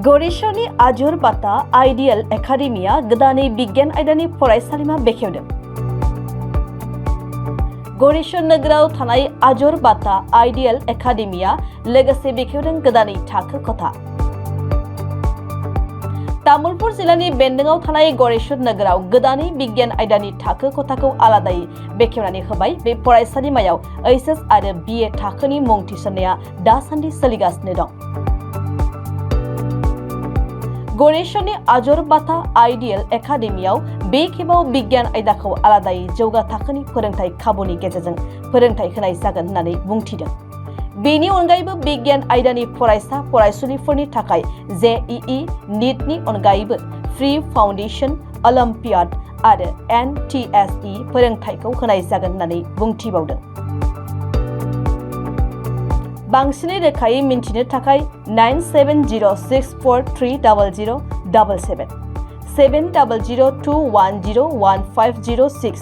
गौरीशनि आजर बाता ideal academia गोदानै बिगियान आयदानि फरायसालिमा बेखेवदों। गौरीशर नोगोराव थानाय आजर बाता आइडियल एकाडेमिया लोगोसे बेखेवदों गोदानै थाखो खथा। तामुलपुर जिल्लानि बेन्दोंआव थानाय गौरीशर नोगोराव गोदानै बिगियान आयदानि थाखो खथाखौ आलादायै बेखेवनानै होबाय। बे फरायसालिमायाव एचएस आरो बीए थाखोनि मुं थिसननाया दासान्दि सोलिगासिनो दं। गौरीशरनि आजर बाता आइडियल एकाडेमियाव बे खेबाव बिगियान आयदाखौ आलादायै जौगा थाखोनि फोरोंथाय खाबुनि गेजेरजों फोरोंथाय होनाय जागोन होननानै बुंथिदों। बेनि अनगायैबो बिगियान आयदानि फरायसा फरायसुलिफोरनि थाखाय जेईई नीटनि अनगायैबो फ्री फाउंडेशन ओलम्पियाड आरो एनटीएसई फोरोंथायखौ होनाय जागोन होननानै बुंथिबावदों। बांसिनै रोखायै मिन्थिनो थाखाय 9706430077 7002101506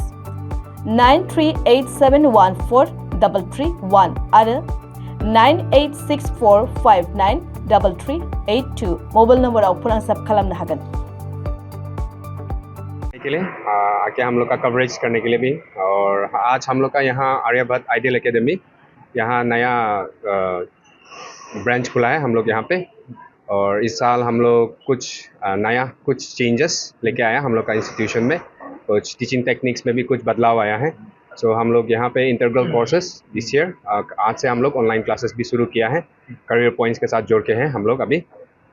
9387143331 आरो 9864593382 मोबाइल नंबराव फोनांजाब खालामनो हागोन। के लिए आके हम लोग का कवरेज करने के लिए भी, और आज हम लोग का यहाँ आर्यभट्ट आइडियल एकेडमी यहाँ नया ब्रांच खुला है हम लोग यहाँ पे, और इस साल हम लोग कुछ चेंजेस लेके आया हम लोग का इंस्टीट्यूशन में। कुछ टीचिंग टेक्निक्स में भी कुछ बदलाव आया है। सो हम लोग यहाँ पे इंटीग्रल कोर्सेज दिस ईयर आज से हम लोग ऑनलाइन क्लासेस भी शुरू किया है, करियर पॉइंट्स के साथ जोड़ के हैं हम लोग अभी।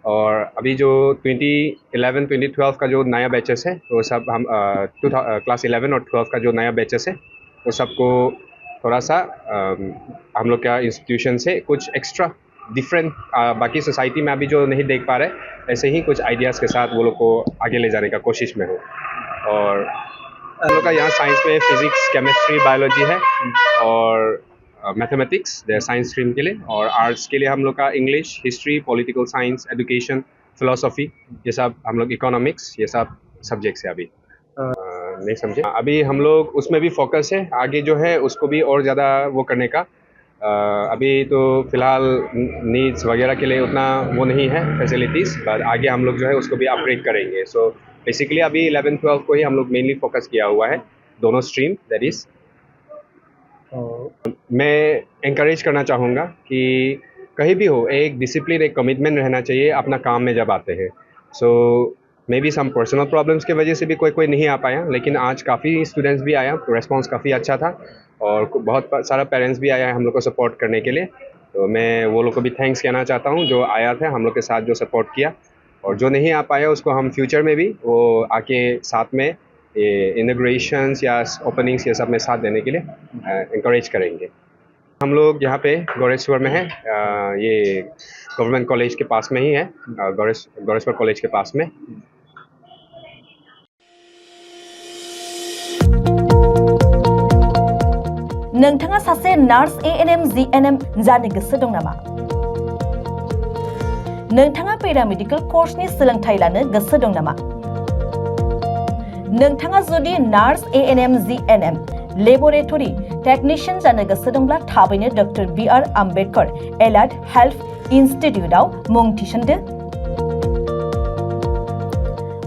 और अभी जो 2011-2012 का जो नया बैचेस है वो सब हम क्लास 11 और 12 का जो नया बैचेस है वो सबको थोड़ा सा हम लोग का इंस्टीट्यूशन से कुछ एक्स्ट्रा डिफरेंट बाकी सोसाइटी में अभी जो नहीं देख पा रहे, ऐसे ही कुछ आइडियाज़ के साथ वो लोग को आगे ले जाने का कोशिश में हो। और हम लोग का यहाँ साइंस में फिजिक्स, केमिस्ट्री, बायोलॉजी है, और मैथमेटिक्स साइंस स्ट्रीम के लिए, और आर्ट्स के लिए हम लोग का English, history, political science, education, philosophy, ये सब हम लोग इकोनॉमिक्स, ये सब सब्जेक्ट्स है अभी। नहीं समझे? अभी हम लोग उसमें भी फोकस है, आगे जो है उसको भी और ज़्यादा वो करने का। अभी तो फ़िलहाल नीड्स वगैरह के लिए उतना वो नहीं है फैसिलिटीज़, पर आगे हम लोग जो है उसको भी अपग्रेड करेंगे। सो बेसिकली अभी 11-12 को ही हम लोग मेनली फोकस किया हुआ है, दोनों स्ट्रीम दैट इज़। मैं encourage करना चाहूँगा कि कहीं भी हो एक डिसिप्लिन, एक कमिटमेंट रहना चाहिए अपना काम में जब आते हैं। So maybe some personal problems की वजह से भी कोई नहीं आ पाया, लेकिन आज काफ़ी स्टूडेंट्स भी आया, रेस्पॉन्स काफ़ी अच्छा था, और बहुत सारा पेरेंट्स भी आया है हम लोग को सपोर्ट करने के लिए। तो मैं वो लोग को भी थैंक्स कहना चाहता हूँ जो आया था हम लोग के साथ, जो सपोर्ट किया। और जो नहीं आ पाया उसको हम फ्यूचर में भी वो आके साथ में इनॉग्रेशंस या ओपनिंग्स ये सब में साथ देने के लिए इंकरेज करेंगे। हम लोग यहाँ पे गौरेश्वर में है, ये गवर्नमेंट कॉलेज के पास में ही है, गौरेश्वर कॉलेज के पास में। नोंथाङा सासे नार्स एएनएम जीएनएम जानो गोसो दं नामा? नोंथाङा पेरामेडिकल कोर्सनि सोलोंथाय लानो गोसो दं नामा? नोंथाङा जुदि nurse ANM GNM laboratory technician जानो गोसो दंब्ला थाबैनो doctor BR Ambedkar allied health इंस्टीट्यूटआव मुं थिसनदो।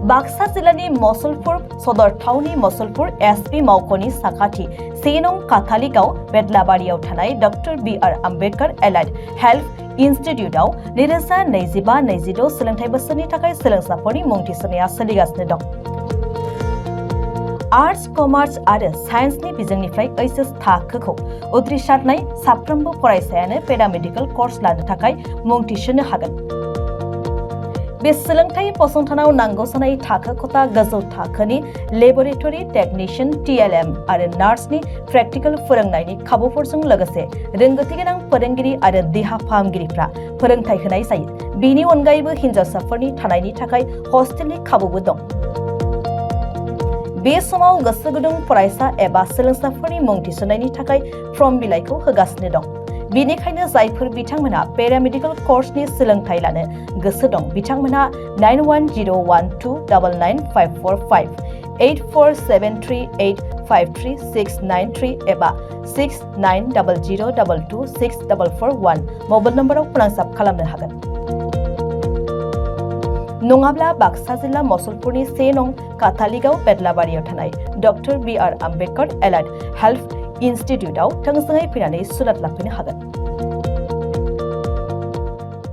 बाक्सा जिल्लानि मसलपुर सदर टाउननि मसलपुर एसपी मावख'नि साखाथि 1 नं काथालिगाव बेदलाबारियाव थानाय doctor BR Ambedkar allied health इंस्टीट्यूटआव 2025-26 सोलोंथाय बोसोरनि थाखाय सोलोंसाफोरनि मुं थिसननाया सोलिगासिनो दं। आर्ट्स, कमार्स आरो साइन्सनि बिजोंनिफ्राय एचएस थाखोखौ उथ्रिसारनाय साफ्रोमबो फरायसायानो पेरामेडिकल कोर्स लानो थाखाय मुं थिसननो हागोन। बे सोलोंथाय फसंथानाव नांगौ जानाय थाखो खथा गोजौ थाखोनि लेबोरेटरी टेक्निशियन टीएलएम आरो नार्सनि प्रेक्टिकल फोरोंनायनि खाबुफोरजों लोगोसे रोंगौथि गोनां फोरोंगिरि आरो देहा फाहामगिरिफ्रा फोरोंथाय होनाय जायो। बेनि अनगायैबो हिनजावसाफोरनि थानायनि थाखाय हस्टेलनि खाबुबो दं। बे समाव गोसो गुदुं फरायसा एबा सोलोंसाफोरनि मुं थिसननायनि थाखाय फर्म बिलाइखौ होगासिनो दं। बेनिखायनो जायफोर बिथांमोनहा पेरामेडिकल कोर्सनि सोलोंथाय लानो गोसो दं बिथांमोनहा 9101299545 8473853693 एबा 6900226441 मोबाइल नम्बराव फोनांजाब खालामनो हागोन। नङाब्ला बाक्सा जिल्ला मसलपुरनि 1 नं काथालिगाव बेदलाबारियाव थानाय doctor BR Ambedkar allied health इन्स्टिट्यूटआव थोंजोङै फैनानै सुलाद लाफैनो हागोन।